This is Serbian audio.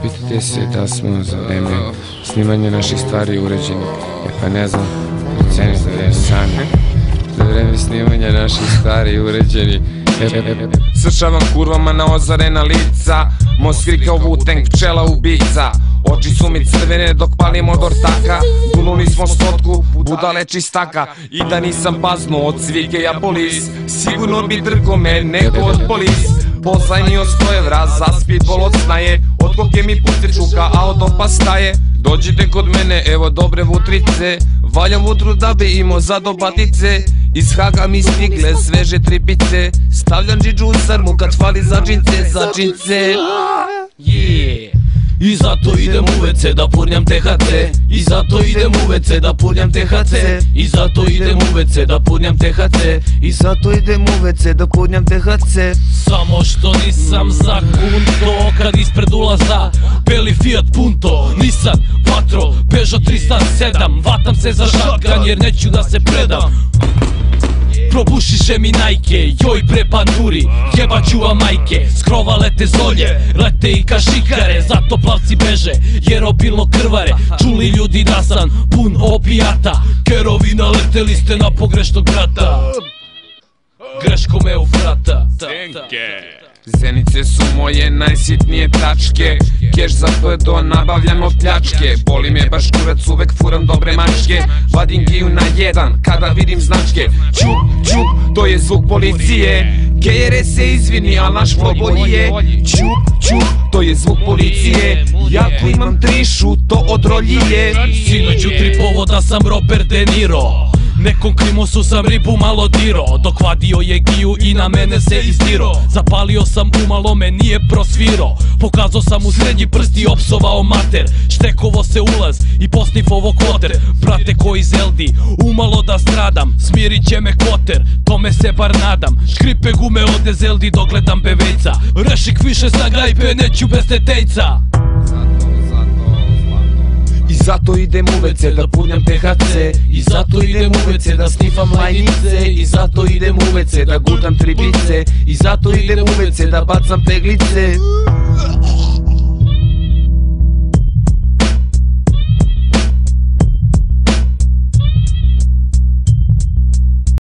Pitate se da smo za vreme snimanja naših stvari uređeni. Pa ne znam, procenite da je sami. Za vreme snimanja naših stvari uređeni. Sršavam kurvama na ozarena lica, Moskvi kao Wu-Tang, pčela ubica. Oči su mi crvene dok palim od ortaka, dunuli smo stotku, budale čistaka. I da nisam paznuo od svike ja polis, sigurno bi drgo me neko od polis. Pozajmio 100 evra za speedball od snaje, od koke mi puste čuka, a od opa staje. Dođite kod mene, evo dobre vutrice, valjam vutru da bi imao za dobatice. Iz Haga mi stigle sveže tripice, stavljam džidžu u sarmu kad fali za džince, za džince. I zato idem u WC da purnjam THC, i zato idem u WC da purnjam THC, i zato idem u WC da purnjam THC, i zato idem u WC da purnjam THC. Samo što nisam za kunto, kad ispred ulaza beli Fiat Punto, Nissan Patrol, Peugeot 307, vatam se za šatkan jer neću da se predam. Probušiše mi Nike, joj bre panduri, jebaću vam majke. Skrova lete zolje, lete i kašikare, zato plavci beže jer obilno krvare. Čuli ljudi da sam pun opijata, kerovi naleteli ste na pogrešnog brata, greško me u vrata. Zenice su moje najsitnije tačke, keš za PDO nabavljam od pljačke. Boli me baš kurac, uvek furam dobre mačke, vadim giju na jedan kada vidim značke. Čup, čup, to je zvuk policije, Kejere se izvini, al naš flow bolji je. Čup, čup, to je zvuk policije, jako imam trišu, to od roljije. Sinoć u tripovo da sam Robert De Niro, nekom krimosu sam ribu malo diro, dok vadio je giju i na mene se izdiro. Zapalio sam umalo me nije prosviro, pokazao sam u srednji prst i opsovao mater. Štekovo se ulaz i posnifovo kvoter, brate koji zeldi, umalo da stradam, smirit će me koter, tome se bar nadam. Škripe gume ode zeldi dok gledam bevejca, rešik više sa gajbe neću bez tetejca. I zato idem u WC da purnjam THC, i zato idem u WC da snifam lajnice, I zato idem u WC da gutam tripice, i zato idem u WC da bacam peglice.